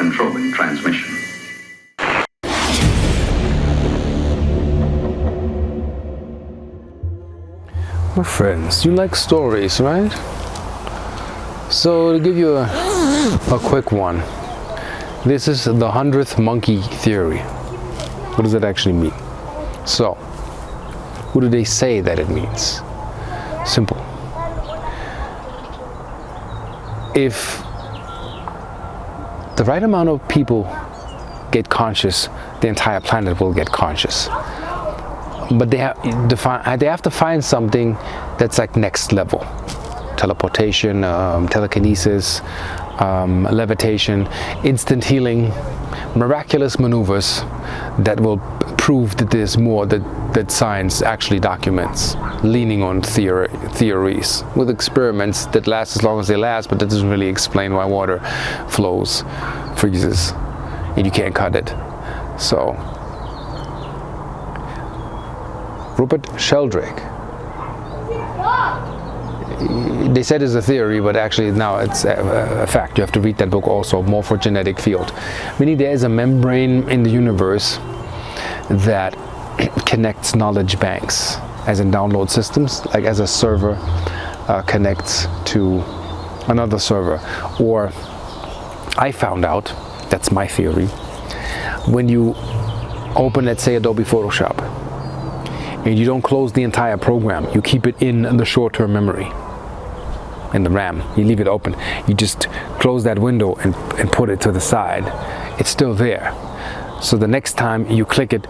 controlling transmission. My friends, you like stories, right? So to give you a quick one, this is the 100th monkey theory. What does it actually mean? So, what do they say that it means? Simple. If the right amount of people get conscious, the entire planet will get conscious. But they have to find something that's like next level. Teleportation, telekinesis, levitation, instant healing, miraculous maneuvers that will prove that there's more that science actually documents, leaning on theories with experiments that last as long as they last, but that doesn't really explain why water flows, freezes, and you can't cut it. So Rupert Sheldrake, they said it's a theory, but actually now it's a fact. You have to read that book also, Morphogenetic Field. Meaning there is a membrane in the universe that connects knowledge banks, as in download systems, like as a server connects to another server. Or I found out, that's my theory, when you open, let's say, Adobe Photoshop, and you don't close the entire program, you keep it in the short-term memory, in the RAM, you leave it open, you just close that window and put it to the side, it's still there. So the next time you click it,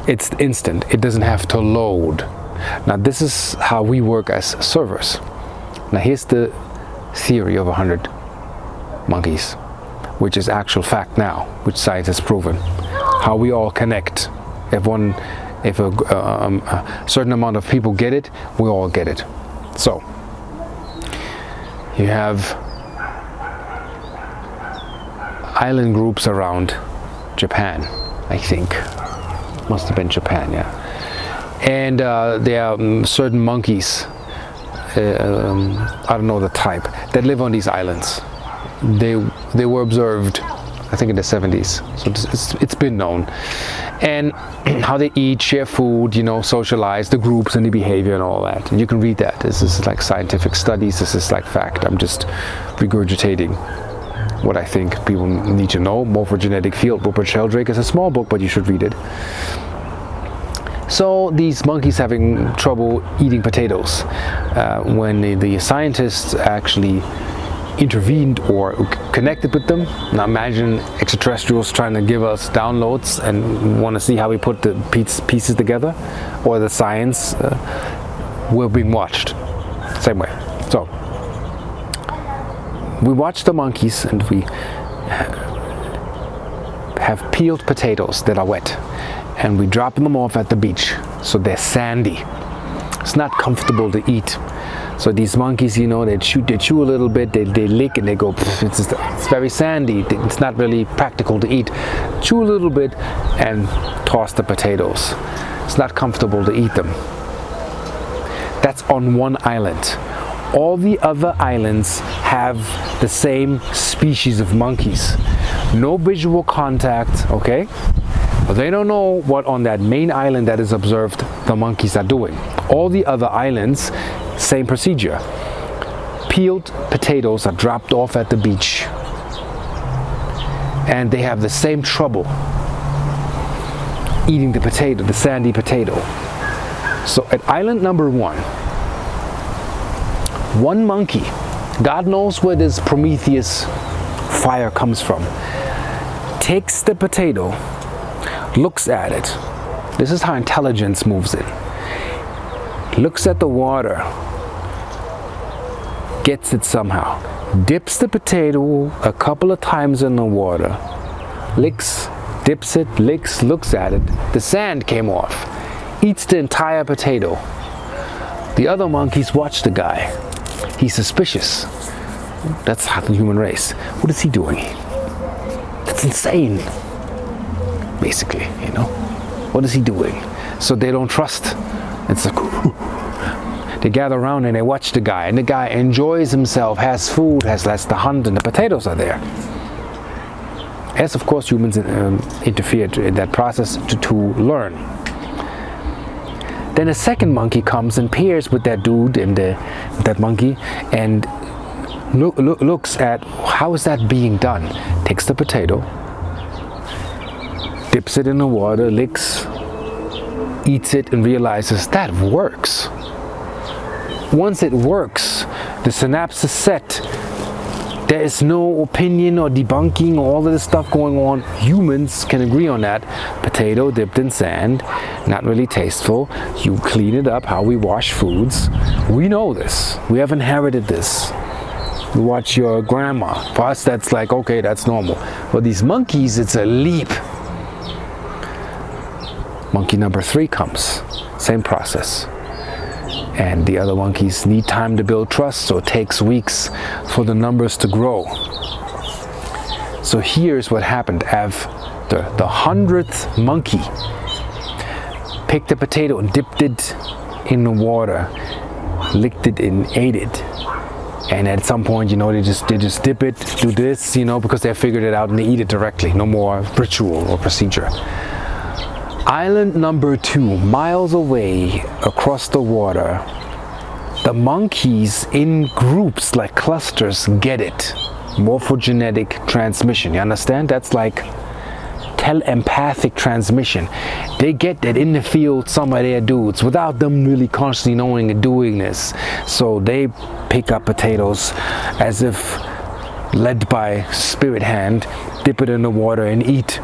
it's instant, it doesn't have to load. Now this is how we work as servers. Now here's the theory of 100 monkeys, which is actual fact now, which science has proven. How we all connect. If a certain amount of people get it, we all get it. So you have island groups around Japan, I think. Must have been Japan, yeah. And there are certain monkeys, I don't know the type, that live on these islands. They were observed, I think, in the 70s, so it's been known. And how they eat, share food, you know, socialize, the groups and the behavior and all that. And you can read that. This is like scientific studies, this is like fact. I'm just regurgitating what I think people need to know. Morphogenetic Field, Rupert Sheldrake, is a small book, but you should read it. So these monkeys having trouble eating potatoes. When the scientists actually intervened or connected with them. Now imagine extraterrestrials trying to give us downloads and want to see how we put the pieces together, or the science. We're being watched. Same way. So we watch the monkeys and we have peeled potatoes that are wet, and we drop them off at the beach, so they're sandy. It's not comfortable to eat. So these monkeys, you know, they chew a little bit, they lick and they go, it's very sandy, it's not really practical to eat. Chew a little bit and toss the potatoes. It's not comfortable to eat them. That's on one island. All the other islands have the same species of monkeys. No visual contact, okay? But they don't know what on that main island that is observed the monkeys are doing. All the other islands, same procedure. Peeled potatoes are dropped off at the beach, and they have the same trouble eating the potato, the sandy potato. So at island number one monkey, God knows where this Prometheus fire comes from, takes the potato, looks at it. This is how intelligence moves in. Looks at the water, gets it somehow, dips the potato a couple of times in the water, licks, dips it, licks, looks at it, the sand came off, eats the entire potato. The other monkeys watch the guy. He's suspicious. That's how the human race. What is he doing? That's insane, basically, you know. What is he doing? So they don't trust. It's like, they gather around and they watch the guy, and the guy enjoys himself, has food, has less to hunt, and the potatoes are there. as of course humans interfered in that process to learn. Then a second monkey comes and pairs with that dude and that monkey, and looks at how is that being done. Takes the potato, dips it in the water, licks, eats it, and realizes that works. Once it works, the synapses set. There is no opinion or debunking or all of this stuff going on. Humans can agree on that. Potato dipped in sand, not really tasteful. You clean it up, how we wash foods. We know this. We have inherited this. You watch your grandma. For us, that's like, okay, that's normal. For these monkeys, it's a leap. Monkey number 3 comes. Same process. And the other monkeys need time to build trust, so it takes weeks for the numbers to grow. So here's what happened. After the 100th monkey picked a potato and dipped it in the water, licked it and ate it. And at some point, you know, they just dip it, do this, you know, because they figured it out and they eat it directly. No more ritual or procedure. Island number 2, miles away across the water, the monkeys in groups like clusters get it. Morphogenetic transmission. You understand? That's like telepathic transmission. They get that in the field, some of their dudes, without them really consciously knowing and doing this. So they pick up potatoes as if led by spirit hand, dip it in the water and eat.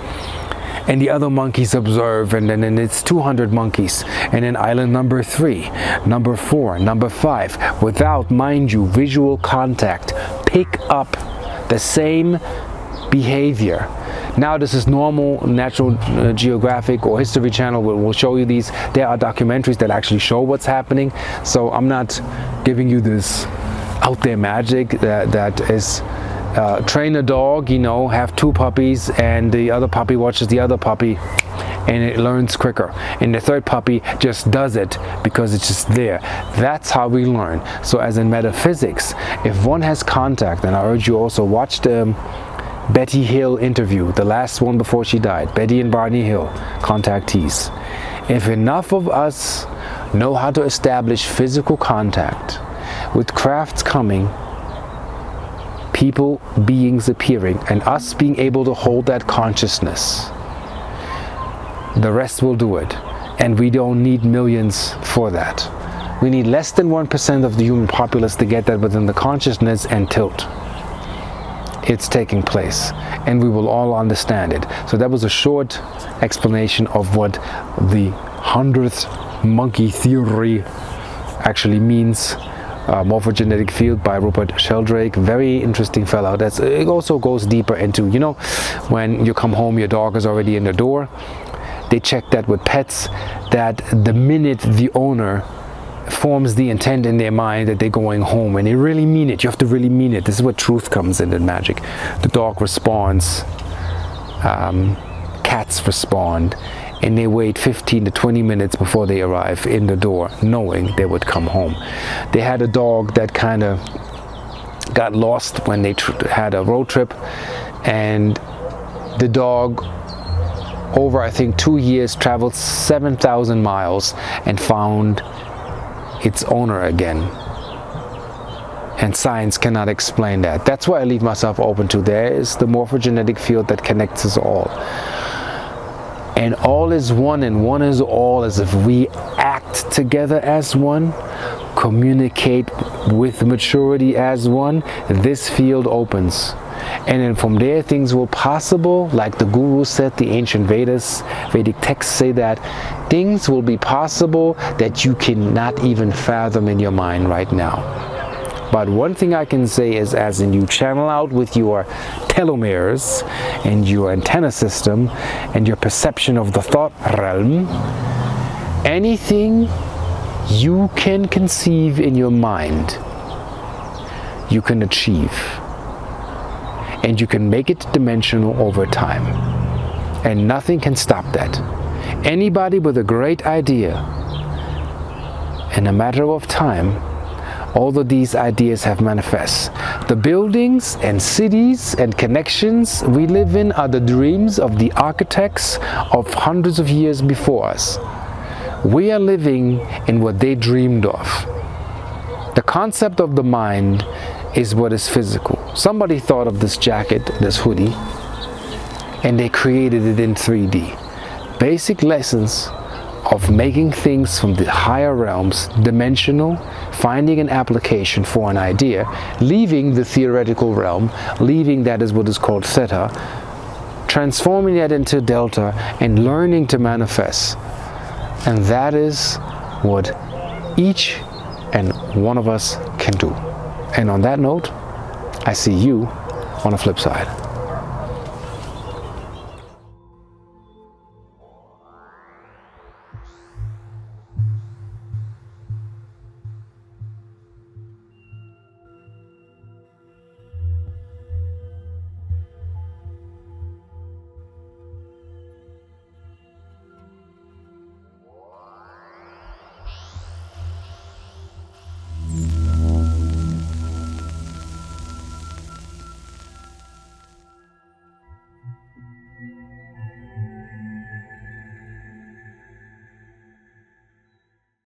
And the other monkeys observe, and then it's 200 monkeys. And then island number 3, number 4, number 5, without, mind you, visual contact, pick up the same behavior. Now this is normal. National Geographic or History Channel will show you these. There are documentaries that actually show what's happening. So I'm not giving you this out there magic that is train a dog, you know, have 2 puppies, and the other puppy watches the other puppy and it learns quicker, and the third puppy just does it because it's just there. That's how we learn. So as in metaphysics, if one has contact, and I urge you also watch the Betty Hill interview, the last one before she died, Betty and Barney Hill, contactees. If enough of us know how to establish physical contact, with crafts coming, people, beings appearing, and us being able to hold that consciousness, the rest will do it. And we don't need millions for that. We need less than 1% of the human populace to get that within the consciousness and tilt. It's taking place, and we will all understand it. So that was a short explanation of what the 100th monkey theory actually means. Morphogenetic field by Rupert Sheldrake. Very interesting fellow. It also goes deeper into, you know, when you come home, your dog is already in the door. They check that with pets, that the minute the owner forms the intent in their mind that they're going home, and they really mean it. You have to really mean it. This is where truth comes in magic. The dog responds, cats respond, and they wait 15 to 20 minutes before they arrive in the door, knowing they would come home. They had a dog that kind of got lost when they had a road trip, and the dog, over I think 2 years, traveled 7,000 miles and found its owner again. And science cannot explain that. That's why I leave myself open to. There is the morphogenetic field that connects us all. And all is one and one is all, as if we act together as one, communicate with maturity as one, this field opens. And then from there things will possible, like the Guru said, the ancient Vedic texts say that things will be possible that you cannot even fathom in your mind right now. But one thing I can say is, as in you channel out with your telomeres and your antenna system and your perception of the thought realm, anything you can conceive in your mind, you can achieve. And you can make it dimensional over time. And nothing can stop that. Anybody with a great idea, in a matter of time, all of these ideas have manifest. The buildings and cities and connections we live in are the dreams of the architects of hundreds of years before us. We are living in what they dreamed of. The concept of the mind is what is physical. Somebody thought of this jacket, this hoodie, and they created it in 3D. Basic lessons of making things from the higher realms dimensional, finding an application for an idea, leaving the theoretical realm, leaving that is what is called theta, transforming that into delta, and learning to manifest. And that is what each and one of us can do. And on that note, I see you on the flip side.